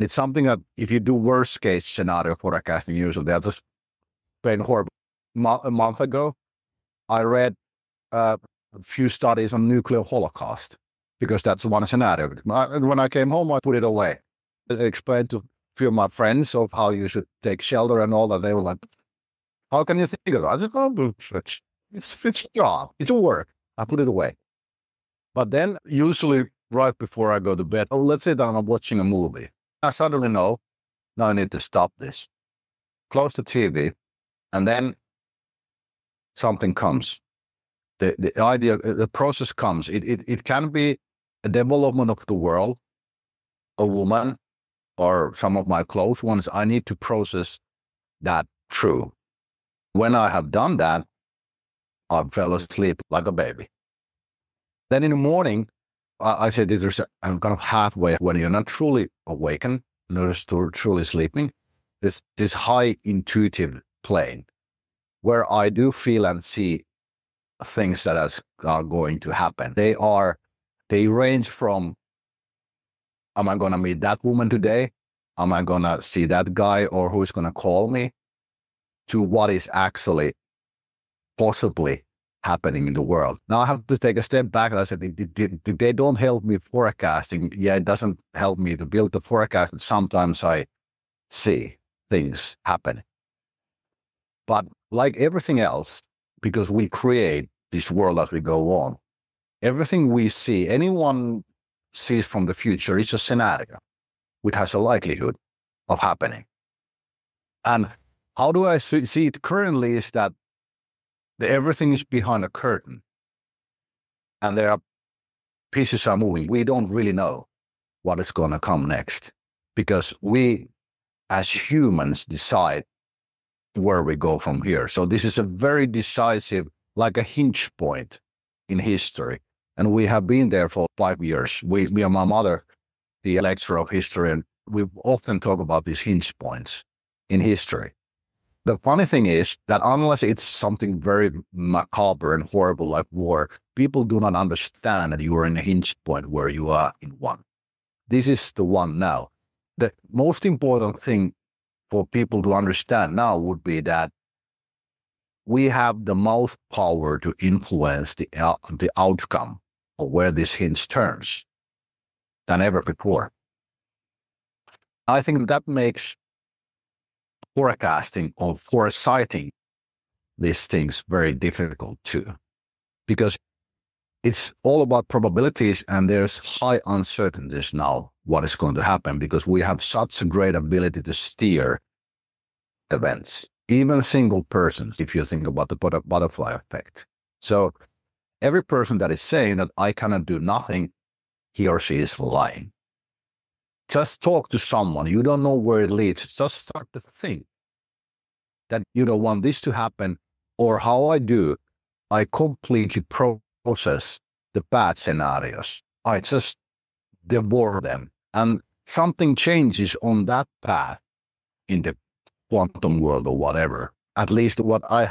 It's something that if you do worst case scenario forecasting, usually I just been horrible. A month ago, I read a few studies on nuclear holocaust because that's one scenario. When I came home, I put it away. I explained to a few of my friends of how you should take shelter and all that. They were like, how can you think of it? I said, oh, it's a job. It's a work. I put it away. But then usually right before I go to bed, let's say that I'm watching a movie. I suddenly know, now I need to stop this. Close the TV, and then something comes. The idea, the process comes. It can be a development of the world, a woman, or some of my close ones. I need to process that through. When I have done that, I fell asleep like a baby. Then in the morning, I said I'm kind of halfway when you're not truly awakened, not truly sleeping. This high intuitive plane where I do feel and see things that are going to happen. They range from, am I going to meet that woman today? Am I going to see that guy or who's going to call me? To what is actually possibly happening in the world. Now I have to take a step back. I said, they don't help me forecasting. Yeah, it doesn't help me to build the forecast. But sometimes I see things happen. But like everything else, because we create this world as we go on, everything we see, anyone sees from the future is a scenario, which has a likelihood of happening. And how do I see it currently is that everything is behind a curtain and there are pieces are moving. We don't really know what is going to come next because we as humans decide where we go from here. So this is a very decisive, like a hinge point in history. And we have been there for 5 years. Me and my mother, the lecturer of history, and we often talk about these hinge points in history. The funny thing is that unless it's something very macabre and horrible like war, people do not understand that you are in a hinge point where you are in one. This is the one now. The most important thing for people to understand now would be that we have the most power to influence the outcome of where this hinge turns than ever before. I think that makes forecasting or foresighting these things very difficult too, because it's all about probabilities and there's high uncertainties now what is going to happen because we have such a great ability to steer events, even single persons, if you think about the butterfly effect. So every person that is saying that I cannot do nothing, he or she is lying. Just talk to someone. You don't know where it leads. Just start to think that you don't want this to happen, or how I do, I completely process the bad scenarios. I just devour them. And something changes on that path in the quantum world or whatever. At least what I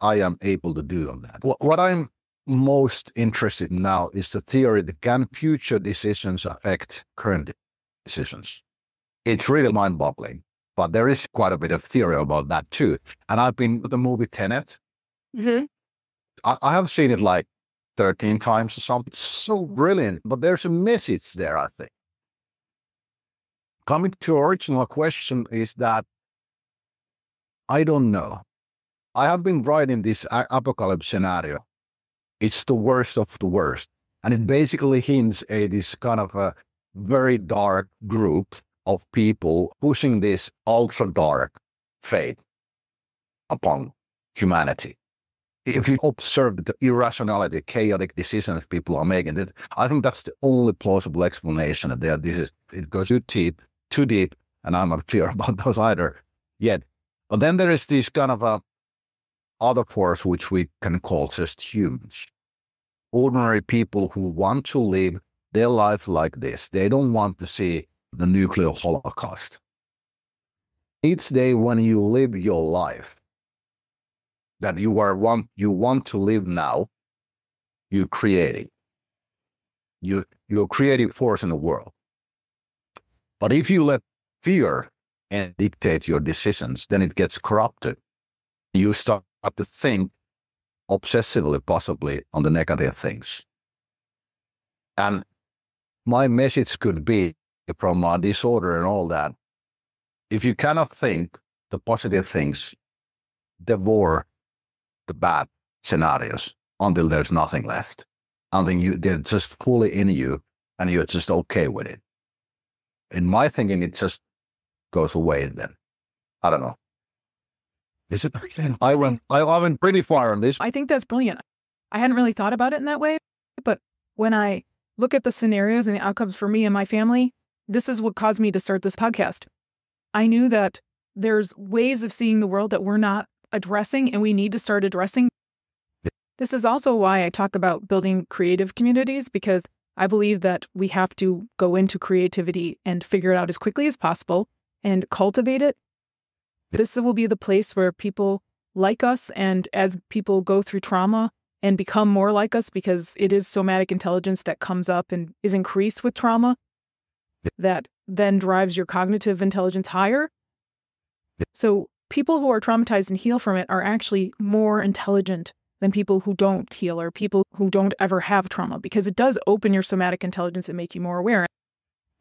am able to do on that. What I'm most interested in now is the theory that can future decisions affect current decisions. It's really mind-boggling, but there is quite a bit of theory about that too. And I've been with the movie Tenet. Mm-hmm. I have seen it like 13 times or something. It's so brilliant, but there's a message there, I think. Coming to your original question is that I don't know. I have been writing this apocalypse scenario. It's the worst of the worst. And it basically hints at this kind of a very dark group of people pushing this ultra dark fate upon humanity. If you observe the irrationality, chaotic decisions people are making, I think that's the only plausible explanation that it goes too deep, and I'm not clear about those either yet. But then there is this kind of a other force which we can call just humans. Ordinary people who want to live their life like this. They don't want to see the nuclear holocaust. Each day when you live your life that you want to live now, you're creating. You're a creative force in the world. But if you let fear dictate your decisions, then it gets corrupted. You start to think obsessively, possibly, on the negative things. And my message could be, from disorder and all that, if you cannot think the positive things, devour the bad scenarios until there's nothing left. Until they're just fully in you and you're just okay with it. In my thinking, it just goes away then. I don't know. Is it? I went pretty far on this. I think that's brilliant. I hadn't really thought about it in that way, but when I look at the scenarios and the outcomes for me and my family, this is what caused me to start this podcast. I knew that there's ways of seeing the world that we're not addressing and we need to start addressing. This is also why I talk about building creative communities, because I believe that we have to go into creativity and figure it out as quickly as possible and cultivate it. This will be the place where people like us, and as people go through trauma and become more like us, because it is somatic intelligence that comes up and is increased with trauma, that then drives your cognitive intelligence higher. So people who are traumatized and heal from it are actually more intelligent than people who don't heal or people who don't ever have trauma, because it does open your somatic intelligence and make you more aware.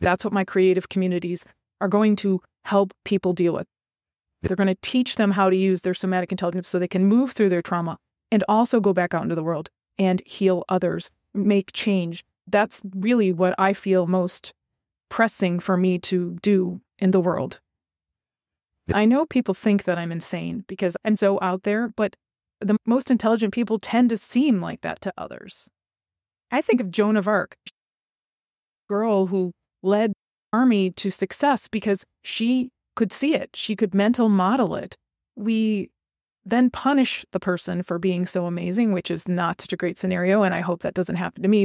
That's what my creative communities are going to help people deal with. They're going to teach them how to use their somatic intelligence so they can move through their trauma and also go back out into the world and heal others, make change. That's really what I feel most pressing for me to do in the world. I know people think that I'm insane because I'm so out there, but the most intelligent people tend to seem like that to others. I think of Joan of Arc, a girl who led the army to success because she could see it. She could mental model it. We then punish the person for being so amazing, which is not such a great scenario, and I hope that doesn't happen to me.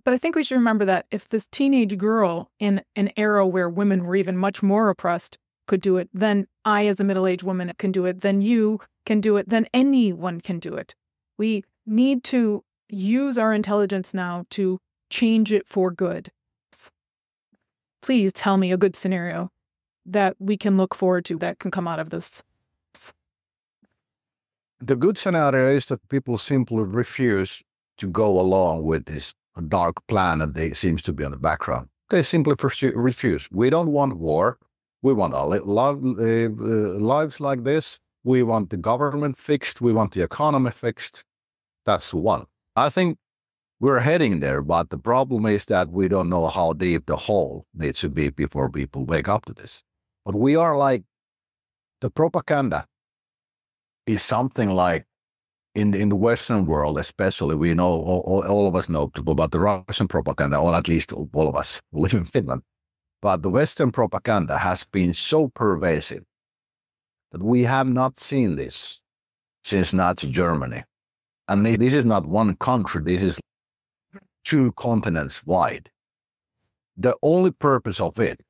But I think we should remember that if this teenage girl in an era where women were even much more oppressed could do it, then I, as a middle-aged woman, can do it, then you can do it, then anyone can do it. We need to use our intelligence now to change it for good. Please tell me a good scenario that we can look forward to that can come out of this. The good scenario is that people simply refuse to go along with this dark plan that they seems to be in the background. They simply refuse. We don't want war. We want our lives like this. We want the government fixed. We want the economy fixed. That's the one. I think we're heading there, but the problem is that we don't know how deep the hole needs to be before people wake up to this. But we are like, the propaganda is something like, in the Western world especially, we know, all of us know about the Russian propaganda, or at least all of us who live in Finland. But the Western propaganda has been so pervasive that we have not seen this since Nazi Germany. And this is not one country, this is 2 continents wide. The only purpose of it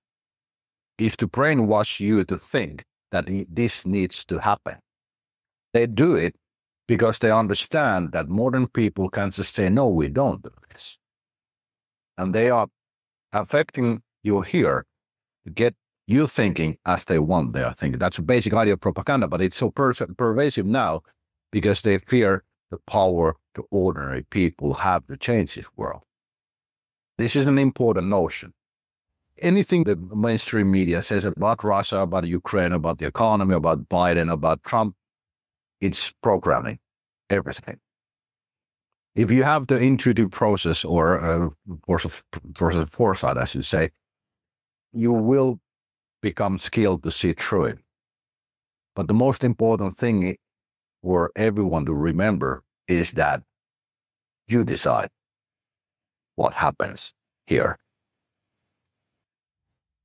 is to brainwash you to think that this needs to happen. They do it because they understand that modern people can just say, no, we don't do this. And they are affecting you here to get you thinking as they want their thinking. That's a basic idea of propaganda, but it's so pervasive now because they fear the power the ordinary people have to change this world. This is an important notion. anything the mainstream media says about Russia, about Ukraine, about the economy, about Biden, about Trump, it's programming, everything. If you have the intuitive process or process of foresight, as you say, you will become skilled to see through it. But the most important thing for everyone to remember is that you decide what happens here.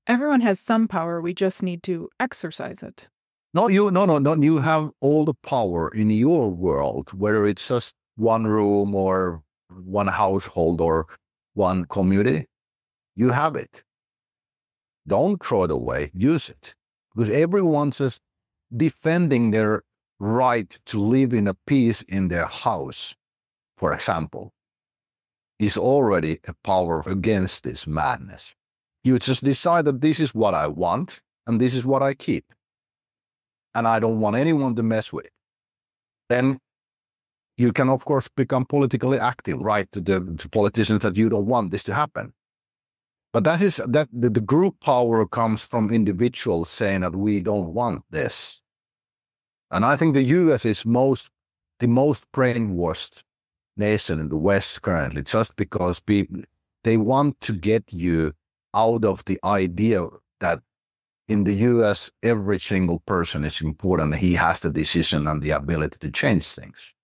Everyone has some power. We just need to exercise it. No. You have all the power in your world, whether it's just one room or one household or one community. You have it. Don't throw it away. Use it. Because everyone's just defending their right to live in a peace in their house, for example, is already a power against this madness. You just decide that this is what I want and this is what I keep. And I don't want anyone to mess with it. Then you can, of course, become politically active, right, to politicians that you don't want this to happen. But the group power comes from individuals saying that we don't want this. And I think the US is the most brainwashed nation in the West currently, just because they want to get you out of the idea that in the US, every single person is important. He has the decision and the ability to change things.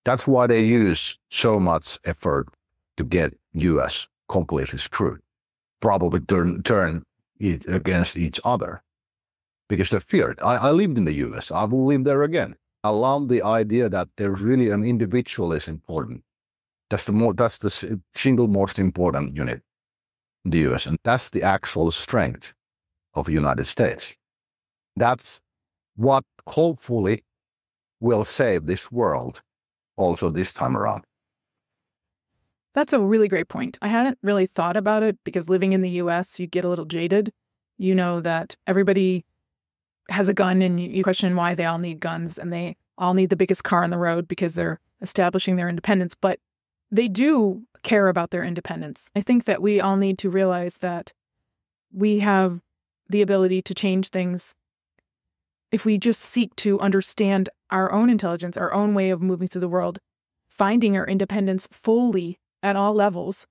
That's why they use so much effort to get US completely screwed, probably turn it against each other, because they're feared. I lived in the US. I will live there again. I love the idea that there's really an individual is important. That's the single most important unit in the US, and that's the actual strength of the United States. That's what hopefully will save this world also this time around. That's a really great point. I hadn't really thought about it because living in the US, you get a little jaded. You know that everybody has a gun and you question why they all need guns and they all need the biggest car on the road because they're establishing their independence. But they do care about their independence. I think that we all need to realize that we have the ability to change things if we just seek to understand our own intelligence, our own way of moving through the world, finding our independence fully at all levels.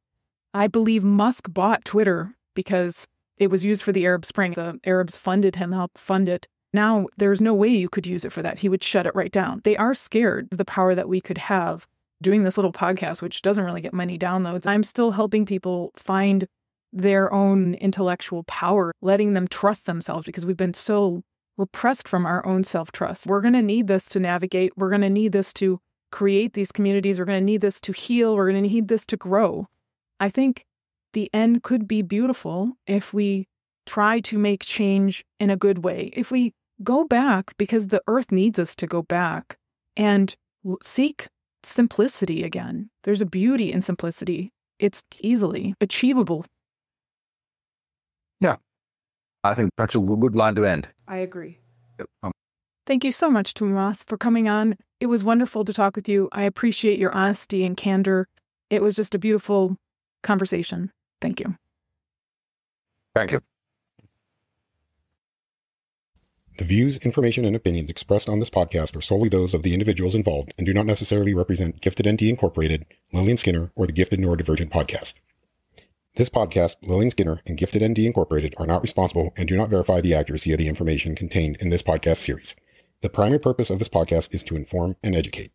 I believe Musk bought Twitter because it was used for the Arab Spring. The Arabs funded him, helped fund it. Now there's no way you could use it for that. He would shut it right down. They are scared of the power that we could have doing this little podcast, which doesn't really get many downloads. I'm still helping people find their own intellectual power, letting them trust themselves because we've been so repressed from our own self-trust. We're going to need this to navigate. We're going to need this to create these communities. We're going to need this to heal. We're going to need this to grow. I think the end could be beautiful if we try to make change in a good way. If we go back, because the earth needs us to go back and seek simplicity again. There's a beauty in simplicity. It's easily achievable. Yeah, I think that's a good line to end. I agree. Thank you so much, Tuomas, for coming on. It was wonderful to talk with you. I appreciate your honesty and candor. It was just a beautiful conversation. Thank you. Thank you. The views, information, and opinions expressed on this podcast are solely those of the individuals involved and do not necessarily represent Gifted ND Incorporated, Lillian Skinner, or the Gifted Neurodivergent Podcast. This podcast, Lillian Skinner, and Gifted ND Incorporated are not responsible and do not verify the accuracy of the information contained in this podcast series. The primary purpose of this podcast is to inform and educate.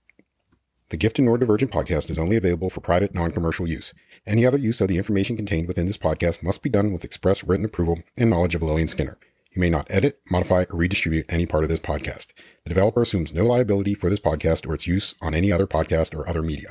The Gifted Neurodivergent Podcast is only available for private, non-commercial use. Any other use of the information contained within this podcast must be done with express written approval and knowledge of Lillian Skinner. You may not edit, modify, or redistribute any part of this podcast. The developer assumes no liability for this podcast or its use on any other podcast or other media.